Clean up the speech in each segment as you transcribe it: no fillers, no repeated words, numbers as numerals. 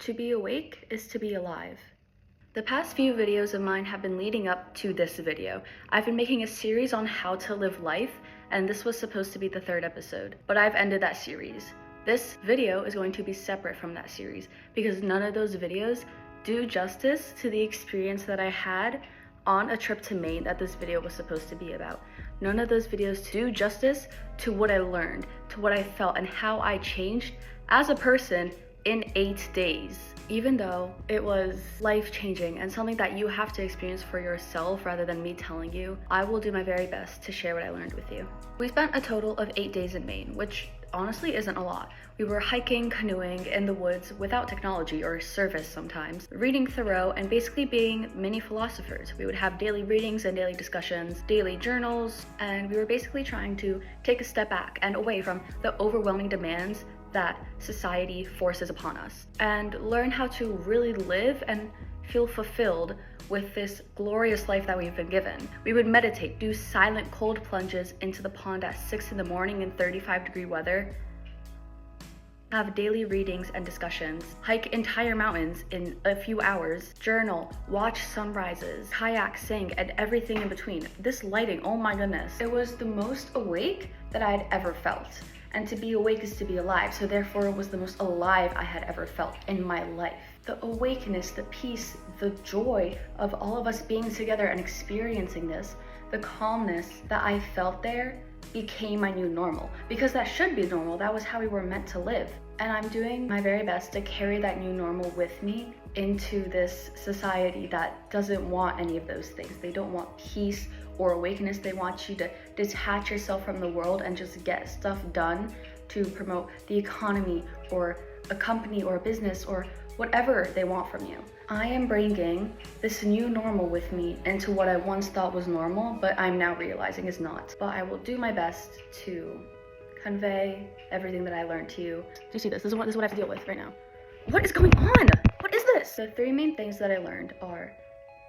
To be awake is to be alive. The past few videos of mine have been leading up to this video. I've been making a series on how to live life, and this was supposed to be the third episode, but I've ended that series. This video is going to be separate from that series because none of those videos do justice to the experience that I had on a trip to Maine that this video was supposed to be about. None of those videos do justice to what I learned, to what I felt, and how I changed as a person in 8 days. Even though it was life-changing and something that you have to experience for yourself rather than me telling you, I will do my very best to share what I learned with you. We spent a total of 8 days in Maine, which honestly isn't a lot. We were hiking, canoeing in the woods without technology or service sometimes, reading Thoreau, and basically being mini philosophers. We would have daily readings and daily discussions, daily journals, and we were basically trying to take a step back and away from the overwhelming demands that society forces upon us and learn how to really live and feel fulfilled with this glorious life that we've been given. We would meditate, do silent cold plunges into the pond at 6 in the morning in 35-degree weather, have daily readings and discussions, hike entire mountains in a few hours, journal, watch sunrises, kayak, sing, and everything in between. This lighting, oh my goodness. It was the most awake that I had ever felt. And to be awake is to be alive, so therefore it was the most alive I had ever felt in my life. The awakeness, the peace, the joy of all of us being together and experiencing this, the calmness that I felt there became my new normal. Because that should be normal, that was how we were meant to live. And I'm doing my very best to carry that new normal with me into this society that doesn't want any of those things. They don't want peace or awakeness. They want you to detach yourself from the world and just get stuff done to promote the economy or a company or a business or whatever they want from you. I am bringing this new normal with me into what I once thought was normal, but I'm now realizing is not. But I will do my best to convey everything that I learned to you. Do you see this? This is what I have to deal with right now. What is going on? What is this? The three main things that I learned are: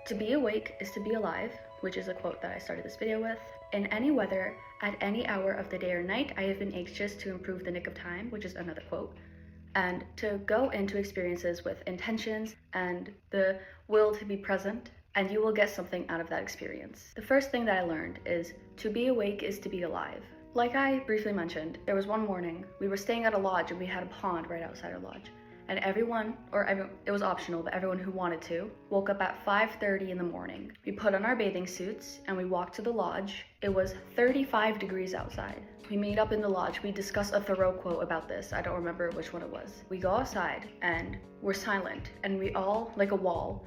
to be awake is to be alive, which is a quote that I started this video with. In any weather, at any hour of the day or night, I have been anxious to improve the nick of time, which is another quote. And to go into experiences with intentions and the will to be present, and you will get something out of that experience. The first thing that I learned is to be awake is to be alive. Like I briefly mentioned, there was one morning, we were staying at a lodge and we had a pond right outside our lodge. And it was optional, but everyone who wanted to woke up at 5:30 in the morning. We put on our bathing suits and we walked to the lodge. It was 35 degrees outside. We meet up in the lodge. We discuss a Thoreau quote about this. I don't remember which one it was. We go outside and we're silent, and we all, like a wall,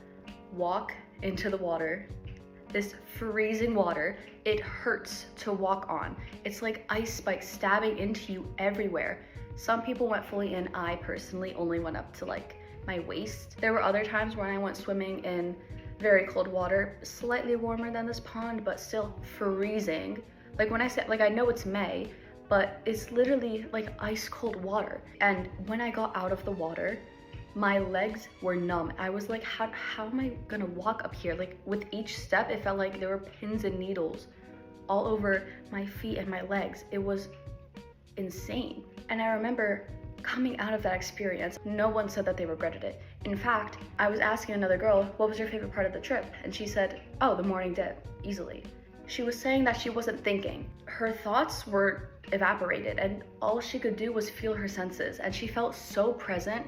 walk into the water. This freezing water, it hurts to walk on. It's like ice spikes stabbing into you everywhere. Some people went fully in. I personally only went up to like my waist. There were other times when I went swimming in very cold water, slightly warmer than this pond, but still freezing. Like when I said, like I know it's May, but it's literally like ice cold water. And when I got out of the water, my legs were numb. I was like, how am I gonna walk up here? Like with each step, it felt like there were pins and needles all over my feet and my legs. It was insane. And I remember coming out of that experience, no one said that they regretted it. In fact, I was asking another girl, what was your favorite part of the trip? And she said, oh, the morning dip, easily. She was saying that she wasn't thinking. Her thoughts were evaporated and all she could do was feel her senses. And she felt so present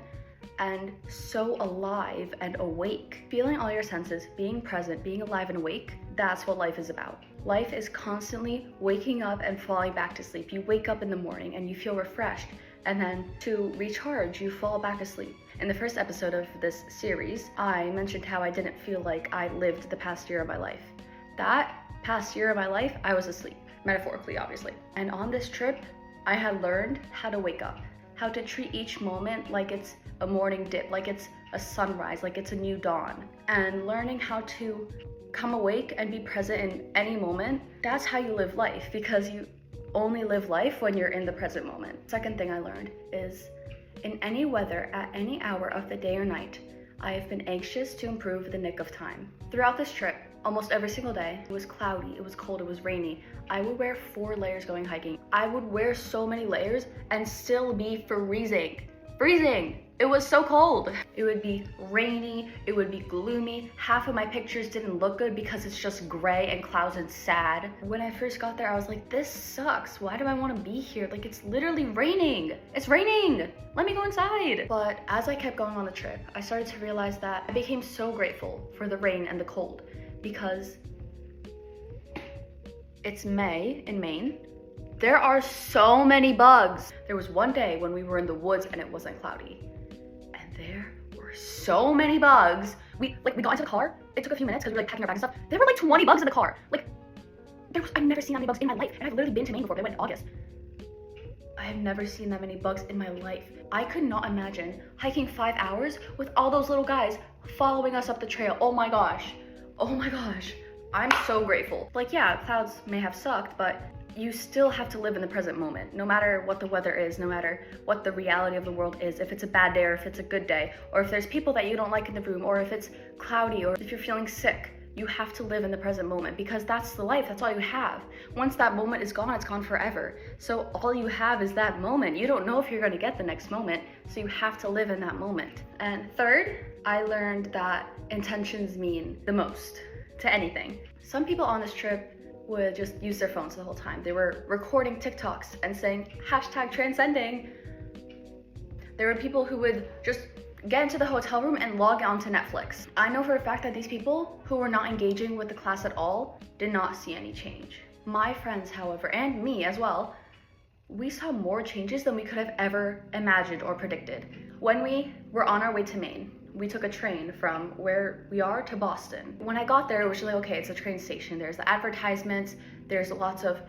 and so alive and awake. Feeling all your senses, being present, being alive and awake, that's what life is about. Life is constantly waking up and falling back to sleep. You wake up in the morning and you feel refreshed, and then to recharge, you fall back asleep. In the first episode of this series, I mentioned how I didn't feel like I lived the past year of my life. That past year of my life, I was asleep, metaphorically, obviously. And on this trip, I had learned how to wake up, how to treat each moment like it's a morning dip, like it's a sunrise, like it's a new dawn, and learning how to come awake and be present in any moment. That's how you live life, because you only live life when you're in the present moment. Second thing I learned is, in any weather, at any hour of the day or night, I have been anxious to improve the nick of time. Throughout this trip, almost every single day, it was cloudy, it was cold, it was rainy. I would wear 4 layers going hiking. I would wear so many layers and still be freezing. Freezing! It was so cold. It would be rainy, it would be gloomy. Half of my pictures didn't look good because it's just gray and clouds and sad. When I first got there, I was like, this sucks. Why do I want to be here? Like, it's literally raining. It's raining. Let me go inside. But as I kept going on the trip, I started to realize that I became so grateful for the rain and the cold because it's May in Maine. There are so many bugs. There was one day when we were in the woods and it wasn't cloudy. And there were so many bugs. We got into the car. It took a few minutes because we were like packing our bags and stuff. There were like 20 bugs in the car. Like, I've never seen that many bugs in my life. And I've literally been to Maine before, but I went in August. I have never seen that many bugs in my life. I could not imagine hiking 5 hours with all those little guys following us up the trail. Oh my gosh. Oh my gosh. I'm so grateful. Like, yeah, clouds may have sucked, but you still have to live in the present moment, no matter what the weather is, no matter what the reality of the world is, if it's a bad day or if it's a good day, or if there's people that you don't like in the room, or if it's cloudy, or if you're feeling sick. You have to live in the present moment because that's the life, that's all you have. Once that moment is gone, it's gone forever. So all you have is that moment. You don't know if you're gonna get the next moment, so you have to live in that moment. And third, I learned that intentions mean the most to anything. Some people on this trip would just use their phones the whole time. They were recording TikToks and saying #transcending. There were people who would just get into the hotel room and log on to Netflix. I know for a fact that these people who were not engaging with the class at all did not see any change. My friends, however, and me as well, we saw more changes than we could have ever imagined or predicted. When we were on our way to Maine, we took a train from where we are to Boston. When I got there, it was just like, okay, it's a train station. There's the advertisements, there's lots of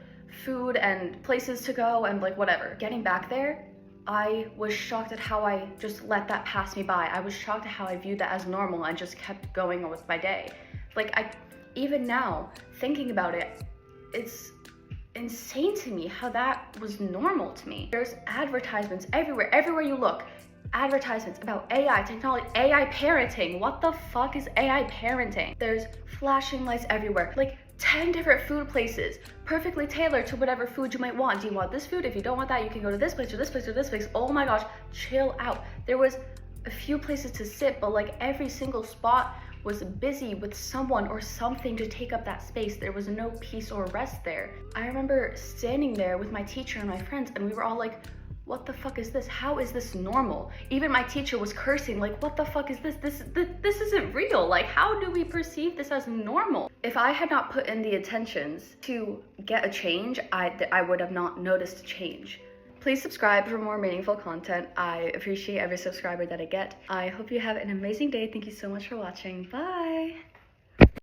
food and places to go and like whatever. Getting back there, I was shocked at how I just let that pass me by. I was shocked at how I viewed that as normal and just kept going with my day. Like, even now, thinking about it, it's insane to me how that was normal to me. There's advertisements everywhere you look. Advertisements about AI, technology, AI parenting. What the fuck is AI parenting? There's flashing lights everywhere. Like 10 different food places, perfectly tailored to whatever food you might want. Do you want this food? If you don't want that, you can go to this place or this place or this place. Oh my gosh, chill out. There was a few places to sit, but like every single spot was busy with someone or something to take up that space. There was no peace or rest there. I remember standing there with my teacher and my friends and we were all like, what the fuck is this? How is this normal? Even my teacher was cursing, like, what the fuck is this? This isn't real. Like, how do we perceive this as normal? If I had not put in the intentions to get a change, I would have not noticed a change. Please subscribe for more meaningful content. I appreciate every subscriber that I get. I hope you have an amazing day. Thank you so much for watching. Bye.